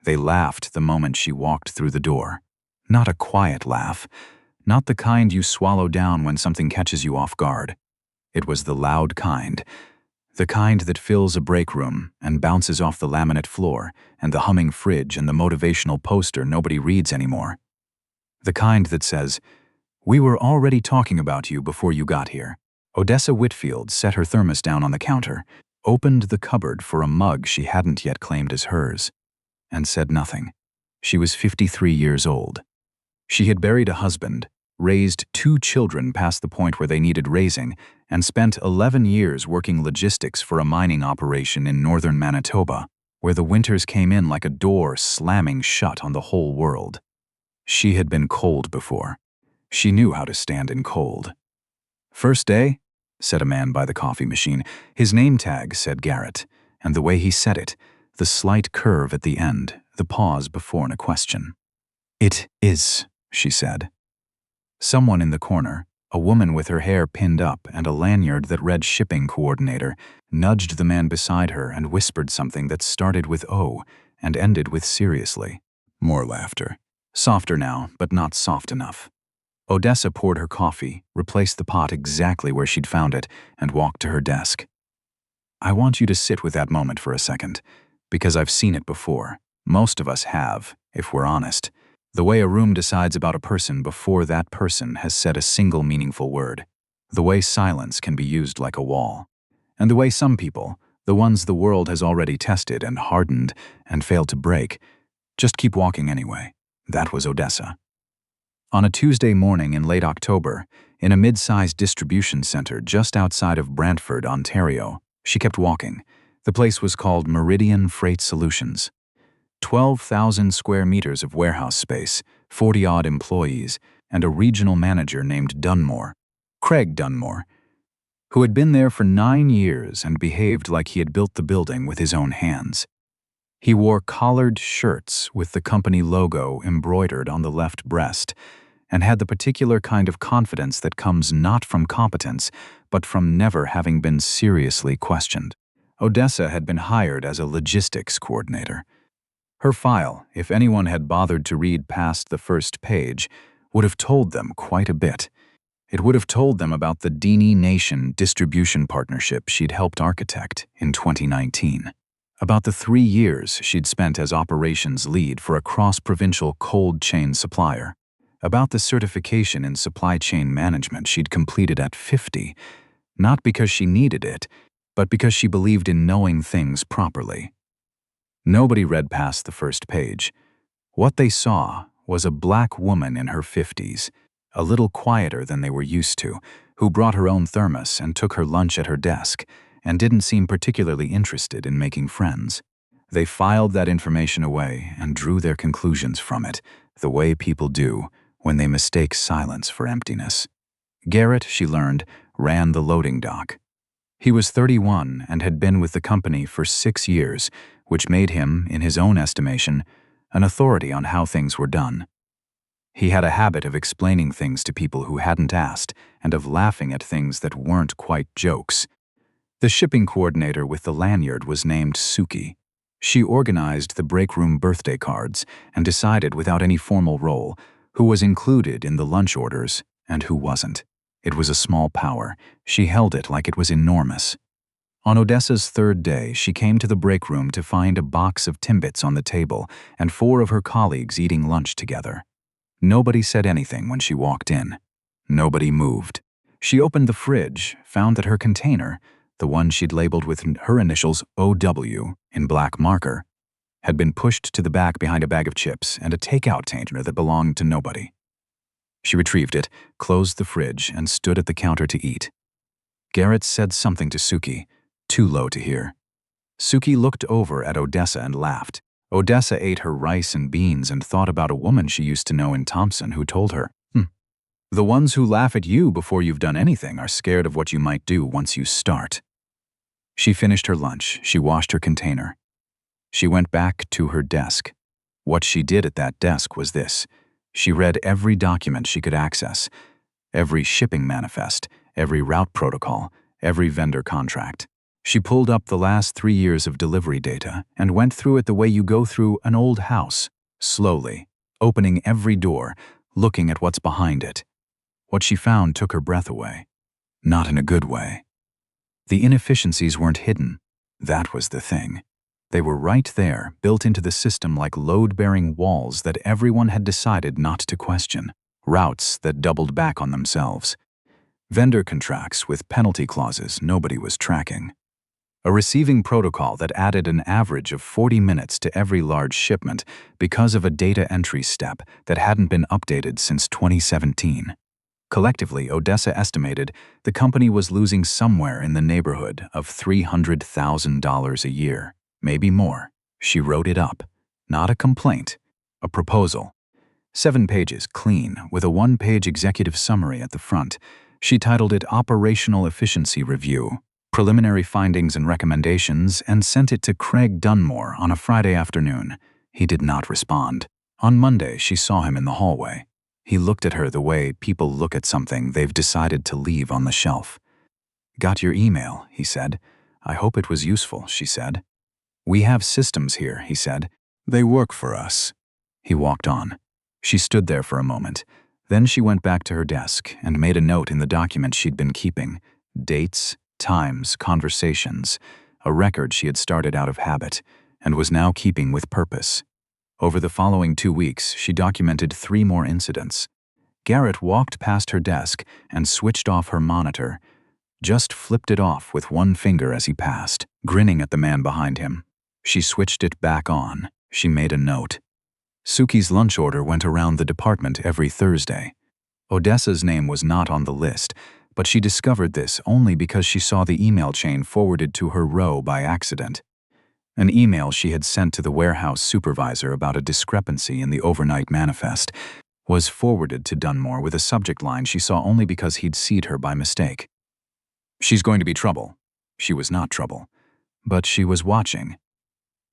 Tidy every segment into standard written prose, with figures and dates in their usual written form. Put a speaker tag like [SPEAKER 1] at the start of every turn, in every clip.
[SPEAKER 1] They laughed the moment she walked through the door. Not a quiet laugh, not the kind you swallow down when something catches you off guard. It was the loud kind, the kind that fills a break room and bounces off the laminate floor and the humming fridge and the motivational poster nobody reads anymore. The kind that says, "We were already talking about you before you got here." Odessa Whitfield set her thermos down on the counter, opened the cupboard for a mug she hadn't yet claimed as hers, and said nothing. She was 53 years old. She had buried a husband, raised 2 children past the point where they needed raising, and spent 11 years working logistics for a mining operation in northern Manitoba, where the winters came in like a door slamming shut on the whole world. She had been cold before. She knew how to stand in cold. "First day?" said a man by the coffee machine. His name tag said Garrett, and the way he said it, the slight curve at the end, the pause before a question. "It is," she said. Someone in the corner, a woman with her hair pinned up and a lanyard that read shipping coordinator, nudged the man beside her and whispered something that started with O and ended with seriously. More laughter. Softer now, but not soft enough. Odessa poured her coffee, replaced the pot exactly where she'd found it, and walked to her desk. "I want you to sit with that moment for a second, because I've seen it before. Most of us have, if we're honest. The way a room decides about a person before that person has said a single meaningful word. The way silence can be used like a wall. And the way some people, the ones the world has already tested and hardened and failed to break, just keep walking anyway." That was Odessa. On a Tuesday morning in late October, in a mid-sized distribution center just outside of Brantford, Ontario, she kept walking. The place was called Meridian Freight Solutions. 12,000 square meters of warehouse space, 40-odd employees, and a regional manager named Craig Dunmore, who had been there for 9 years and behaved like he had built the building with his own hands. He wore collared shirts with the company logo embroidered on the left breast, and had the particular kind of confidence that comes not from competence, but from never having been seriously questioned. Odessa had been hired as a logistics coordinator. Her file, if anyone had bothered to read past the first page, would have told them quite a bit. It would have told them about the Dini Nation distribution partnership she'd helped architect in 2019. About the 3 years she'd spent as operations lead for a cross-provincial cold chain supplier. About the certification in supply chain management she'd completed at 50, not because she needed it, but because she believed in knowing things properly. Nobody read past the first page. What they saw was a black woman in her 50s, a little quieter than they were used to, who brought her own thermos and took her lunch at her desk, and didn't seem particularly interested in making friends. They filed that information away and drew their conclusions from it, the way people do when they mistake silence for emptiness. Garrett, she learned, ran the loading dock. He was 31 and had been with the company for 6 years, which made him, in his own estimation, an authority on how things were done. He had a habit of explaining things to people who hadn't asked and of laughing at things that weren't quite jokes. The shipping coordinator with the lanyard was named Suki. She organized the break room birthday cards and decided without any formal role who was included in the lunch orders and who wasn't. It was a small power. She held it like it was enormous. On Odessa's 3rd day, she came to the break room to find a box of Timbits on the table and 4 of her colleagues eating lunch together. Nobody said anything when she walked in. Nobody moved. She opened the fridge, found that her container, the one she'd labeled with her initials OW in black marker, had been pushed to the back behind a bag of chips and a takeout container that belonged to nobody. She retrieved it, closed the fridge, and stood at the counter to eat. Garrett said something to Suki, too low to hear. Suki looked over at Odessa and laughed. Odessa ate her rice and beans and thought about a woman she used to know in Thompson who told her, "The ones who laugh at you before you've done anything are scared of what you might do once you start." She finished her lunch. She washed her container. She went back to her desk. What she did at that desk was this. She read every document she could access, every shipping manifest, every route protocol, every vendor contract. She pulled up the last 3 years of delivery data and went through it the way you go through an old house, slowly, opening every door, looking at what's behind it. What she found took her breath away. Not in a good way. The inefficiencies weren't hidden. That was the thing. They were right there, built into the system like load-bearing walls that everyone had decided not to question. Routes that doubled back on themselves. Vendor contracts with penalty clauses nobody was tracking. A receiving protocol that added an average of 40 minutes to every large shipment because of a data entry step that hadn't been updated since 2017. Collectively, Odessa estimated the company was losing somewhere in the neighborhood of $300,000 a year, maybe more. She wrote it up. Not a complaint, a proposal. 7 pages, clean, with a 1-page executive summary at the front. She titled it Operational Efficiency Review, Preliminary Findings and Recommendations, and sent it to Craig Dunmore on a Friday afternoon. He did not respond. On Monday, she saw him in the hallway. He looked at her the way people look at something they've decided to leave on the shelf. "Got your email," he said. "I hope it was useful," she said. "We have systems here," he said. "They work for us." He walked on. She stood there for a moment. Then she went back to her desk and made a note in the document she'd been keeping. Dates, times, conversations. A record she had started out of habit and was now keeping with purpose. Over the following 2 weeks, she documented 3 more incidents. Garrett walked past her desk and switched off her monitor. Just flipped it off with one finger as he passed, grinning at the man behind him. She switched it back on. She made a note. Suki's lunch order went around the department every Thursday. Odessa's name was not on the list, but she discovered this only because she saw the email chain forwarded to her row by accident. An email she had sent to the warehouse supervisor about a discrepancy in the overnight manifest was forwarded to Dunmore with a subject line she saw only because he'd seed her by mistake. She's going to be trouble. She was not trouble, but she was watching.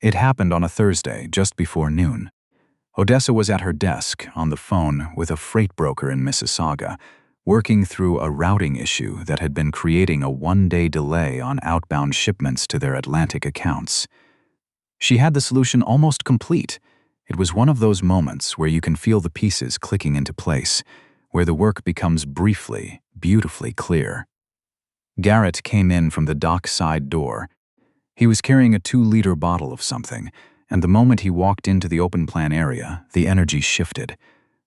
[SPEAKER 1] It happened on a Thursday, just before noon. Odessa was at her desk, on the phone with a freight broker in Mississauga, working through a routing issue that had been creating a 1-day delay on outbound shipments to their Atlantic accounts. She had the solution almost complete. It was one of those moments where you can feel the pieces clicking into place, where the work becomes briefly, beautifully clear. Garrett came in from the dock side door. He was carrying a 2-liter bottle of something, and the moment he walked into the open plan area, the energy shifted.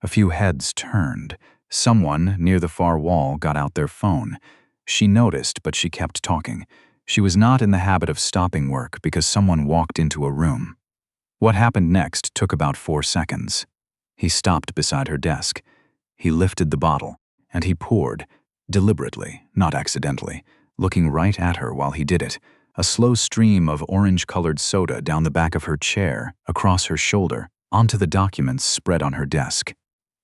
[SPEAKER 1] A few heads turned. Someone, near the far wall, got out their phone. She noticed, but she kept talking. She was not in the habit of stopping work because someone walked into a room. What happened next took about 4 seconds. He stopped beside her desk. He lifted the bottle, and he poured, deliberately, not accidentally, looking right at her while he did it, a slow stream of orange-colored soda down the back of her chair, across her shoulder, onto the documents spread on her desk.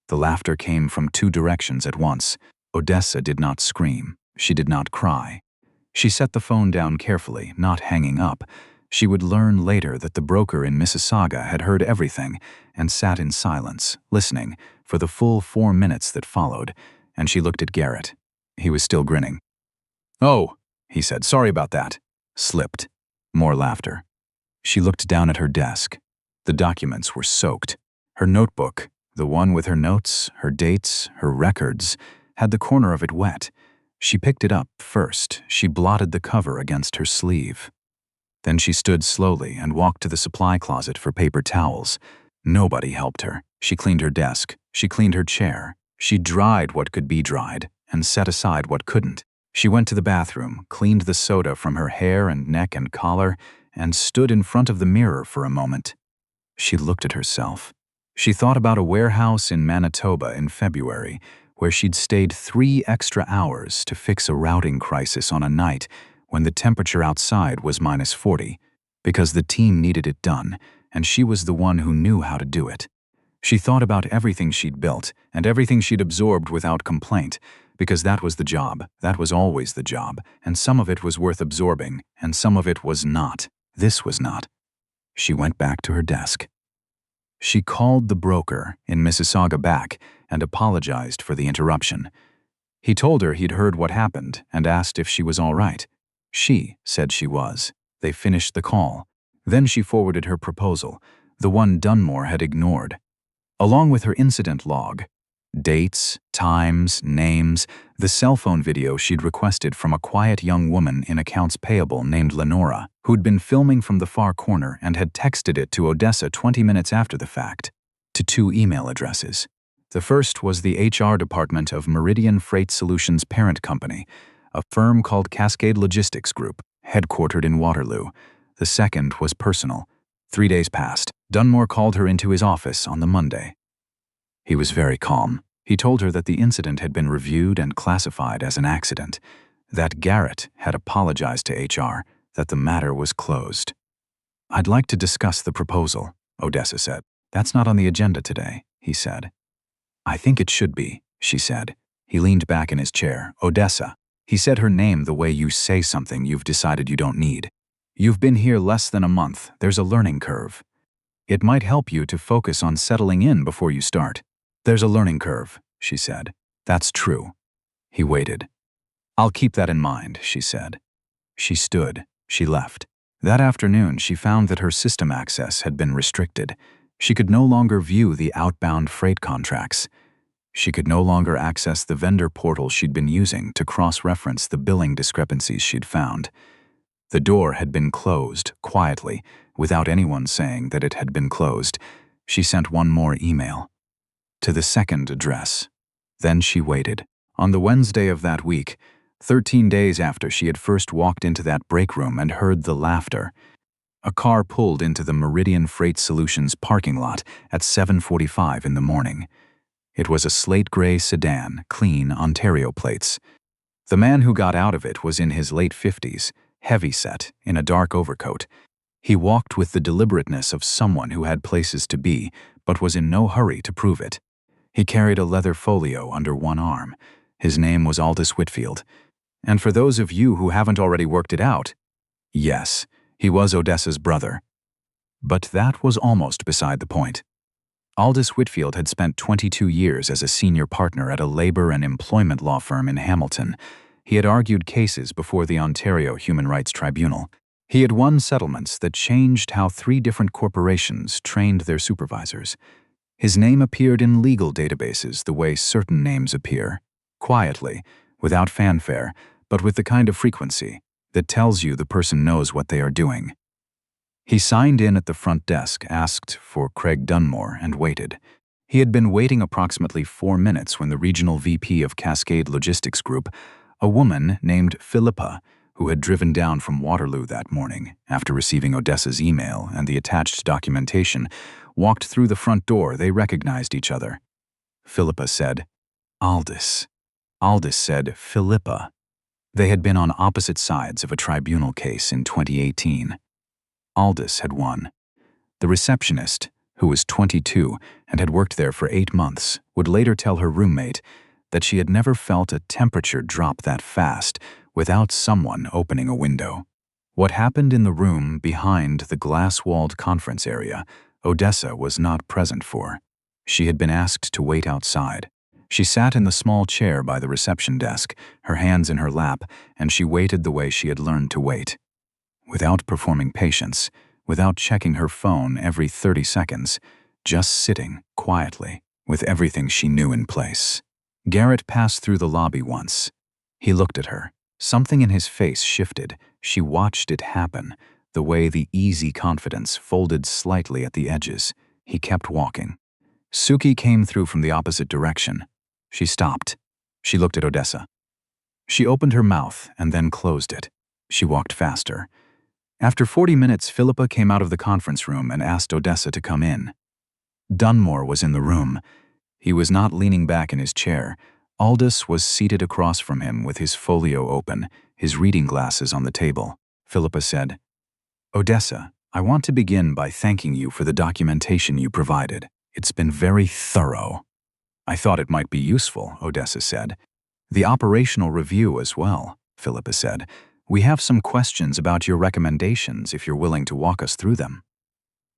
[SPEAKER 1] The laughter came from 2 directions at once. Odessa did not scream. She did not cry. She set the phone down carefully, not hanging up. She would learn later that the broker in Mississauga had heard everything and sat in silence, listening, for the full 4 minutes that followed, and she looked at Garrett. He was still grinning. "Oh," he said, "sorry about that." Slipped. More laughter. She looked down at her desk. The documents were soaked. Her notebook, the one with her notes, her dates, her records, had the corner of it wet. She picked it up first. She blotted the cover against her sleeve. Then she stood slowly and walked to the supply closet for paper towels. Nobody helped her. She cleaned her desk. She cleaned her chair. She dried what could be dried and set aside what couldn't. She went to the bathroom, cleaned the soda from her hair and neck and collar, and stood in front of the mirror for a moment. She looked at herself. She thought about a warehouse in Manitoba in February, where she'd stayed 3 extra hours to fix a routing crisis on a night when the temperature outside was -40, because the team needed it done, and she was the one who knew how to do it. She thought about everything she'd built and everything she'd absorbed without complaint, because that was the job, that was always the job, and some of it was worth absorbing, and some of it was not. This was not. She went back to her desk. She called the broker in Mississauga back and apologized for the interruption. He told her he'd heard what happened and asked if she was all right. She said she was. They finished the call. Then she forwarded her proposal, the one Dunmore had ignored, along with her incident log. Dates, times, names, the cell phone video she'd requested from a quiet young woman in accounts payable named Lenora, who'd been filming from the far corner and had texted it to Odessa 20 minutes after the fact, to 2 email addresses. The first was the HR department of Meridian Freight Solutions' parent company, a firm called Cascade Logistics Group, headquartered in Waterloo. The second was personal. 3 days passed. Dunmore called her into his office on the Monday. He was very calm. He told her that the incident had been reviewed and classified as an accident, that Garrett had apologized to HR, that the matter was closed. "I'd like to discuss the proposal," Odessa said. "That's not on the agenda today," he said. "I think it should be," she said. He leaned back in his chair. "Odessa." He said her name the way you say something you've decided you don't need. "You've been here less than a month. There's a learning curve. It might help you to focus on settling in before you start." "There's a learning curve," she said. "That's true." He waited. "I'll keep that in mind," she said. She stood. She left. That afternoon, she found that her system access had been restricted. She could no longer view the outbound freight contracts. She could no longer access the vendor portal she'd been using to cross-reference the billing discrepancies she'd found. The door had been closed, quietly, without anyone saying that it had been closed. She sent one more email. To the second address. Then she waited. On the Wednesday of that week, 13 days after she had first walked into that break room and heard the laughter, a car pulled into the Meridian Freight Solutions parking lot at 7:45 in the morning. It was a slate-gray sedan, clean Ontario plates. The man who got out of it was in his late 50s, heavy-set, in a dark overcoat. He walked with the deliberateness of someone who had places to be, but was in no hurry to prove it. He carried a leather folio under one arm. His name was Odessa Whitfield. And for those of you who haven't already worked it out, yes, he was Odessa's brother. But that was almost beside the point. Odessa Whitfield had spent 22 years as a senior partner at a labor and employment law firm in Hamilton. He had argued cases before the Ontario Human Rights Tribunal. He had won settlements that changed how 3 different corporations trained their supervisors. His name appeared in legal databases the way certain names appear, quietly, without fanfare, but with the kind of frequency that tells you the person knows what they are doing. He signed in at the front desk, asked for Craig Dunmore, and waited. He had been waiting approximately 4 minutes when the regional VP of Cascade Logistics Group, a woman named Philippa, who had driven down from Waterloo that morning after receiving Odessa's email and the attached documentation, walked through the front door. They recognized each other. Philippa said, "Aldous." Aldous said, "Philippa." They had been on opposite sides of a tribunal case in 2018. Aldous had won. The receptionist, who was 22 and had worked there for 8 months, would later tell her roommate that she had never felt a temperature drop that fast without someone opening a window. What happened in the room behind the glass-walled conference area, Odessa was not present for. She had been asked to wait outside. She sat in the small chair by the reception desk, her hands in her lap, and she waited the way she had learned to wait. Without performing patience, without checking her phone every 30 seconds, just sitting quietly, with everything she knew in place. Garrett passed through the lobby once. He looked at her. Something in his face shifted. She watched it happen, the way the easy confidence folded slightly at the edges. He kept walking. Suki came through from the opposite direction. She stopped. She looked at Odessa. She opened her mouth and then closed it. She walked faster. After 40 minutes, Philippa came out of the conference room and asked Odessa to come in. Dunmore was in the room. He was not leaning back in his chair. Aldous was seated across from him with his folio open, his reading glasses on the table. Philippa said, "Odessa, I want to begin by thanking you for the documentation you provided. It's been very thorough." "I thought it might be useful," Odessa said. "The operational review as well," Philippa said. "We have some questions about your recommendations if you're willing to walk us through them."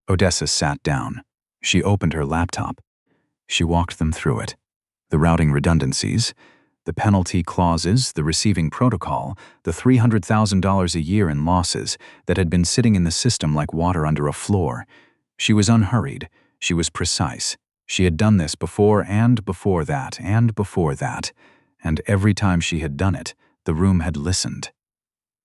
[SPEAKER 1] Odessa sat down. She opened her laptop. She walked them through it. The routing redundancies, The penalty clauses, the receiving protocol, the $300,000 a year in losses that had been sitting in the system like water under a floor. She was unhurried. She was precise. She had done this before and before that and before that. And every time she had done it, the room had listened.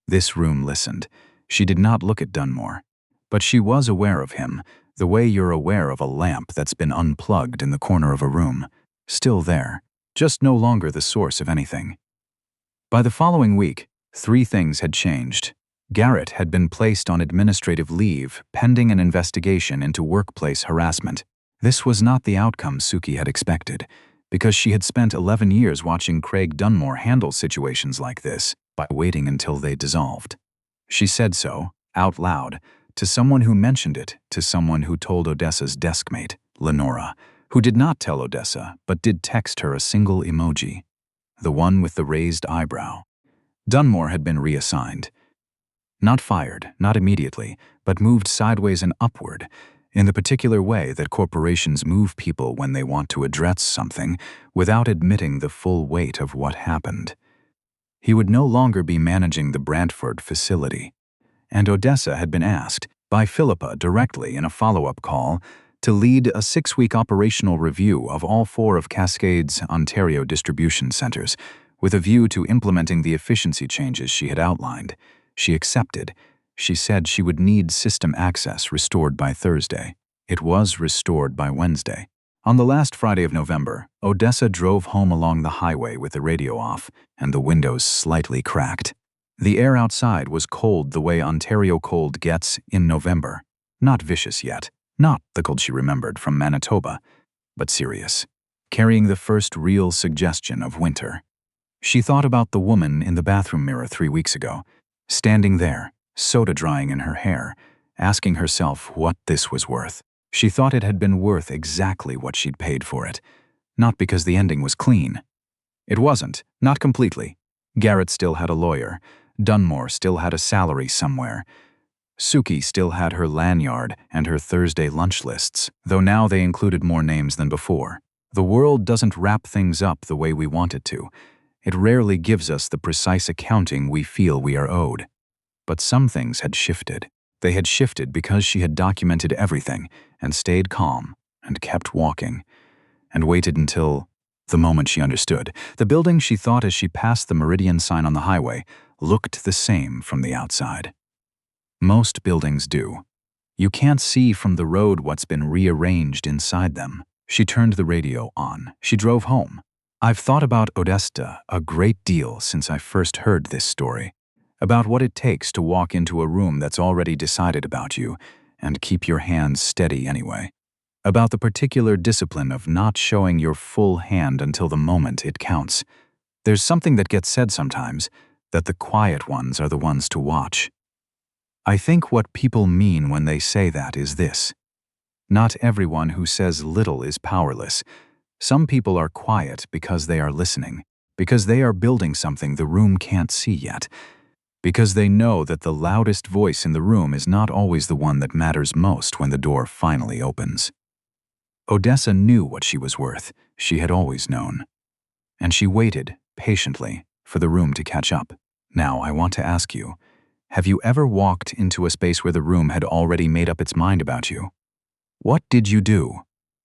[SPEAKER 1] This room listened. She did not look at Dunmore. But she was aware of him, the way you're aware of a lamp that's been unplugged in the corner of a room. Still there, just no longer the source of anything. By the following week, 3 things had changed. Garrett had been placed on administrative leave pending an investigation into workplace harassment. This was not the outcome Suki had expected, because she had spent 11 years watching Craig Dunmore handle situations like this by waiting until they dissolved. She said so, out loud, to someone who mentioned it to someone who told Odessa's deskmate, Lenora, who did not tell Odessa but did text her a single emoji, the one with the raised eyebrow. Dunmore had been reassigned. Not fired, not immediately, but moved sideways and upward, in the particular way that corporations move people when they want to address something without admitting the full weight of what happened. He would no longer be managing the Brantford facility, and Odessa had been asked by Philippa directly in a follow-up call to lead a 6-week operational review of all 4 of Cascade's Ontario distribution centers, with a view to implementing the efficiency changes she had outlined. She accepted. She said she would need system access restored by Thursday. It was restored by Wednesday. On the last Friday of November, Odessa drove home along the highway with the radio off and the windows slightly cracked. The air outside was cold the way Ontario cold gets in November. Not vicious yet, not the cold she remembered from Manitoba, but serious, carrying the first real suggestion of winter. She thought about the woman in the bathroom mirror 3 weeks ago, standing there, soda drying in her hair, asking herself what this was worth. She thought it had been worth exactly what she'd paid for it, not because the ending was clean. It wasn't, not completely. Garrett still had a lawyer. Dunmore still had a salary somewhere. Suki still had her lanyard and her Thursday lunch lists, though now they included more names than before. The world doesn't wrap things up the way we want it to. It rarely gives us the precise accounting we feel we are owed. But some things had shifted. They had shifted because she had documented everything and stayed calm and kept walking and waited until the moment she understood. The building she thought as she passed the Meridian sign on the highway looked the same from the outside. Most buildings do. You can't see from the road what's been rearranged inside them. She turned the radio on. She drove home. I've thought about Odessa a great deal since I first heard this story, about what it takes to walk into a room that's already decided about you and keep your hands steady anyway, about the particular discipline of not showing your full hand until the moment it counts. There's something that gets said sometimes, that the quiet ones are the ones to watch. I think what people mean when they say that is this. Not everyone who says little is powerless. Some people are quiet because they are listening, because they are building something the room can't see yet, because they know that the loudest voice in the room is not always the one that matters most when the door finally opens. Odessa knew what she was worth. She had always known. And she waited, patiently, for the room to catch up. Now, I want to ask you, have you ever walked into a space where the room had already made up its mind about you? What did you do?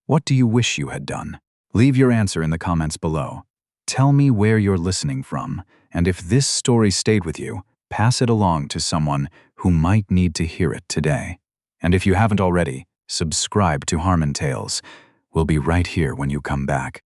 [SPEAKER 1] What do you wish you had done? Leave your answer in the comments below. Tell me where you're listening from, and if this story stayed with you, pass it along to someone who might need to hear it today. And if you haven't already, subscribe to Harmon Tales. We'll be right here when you come back.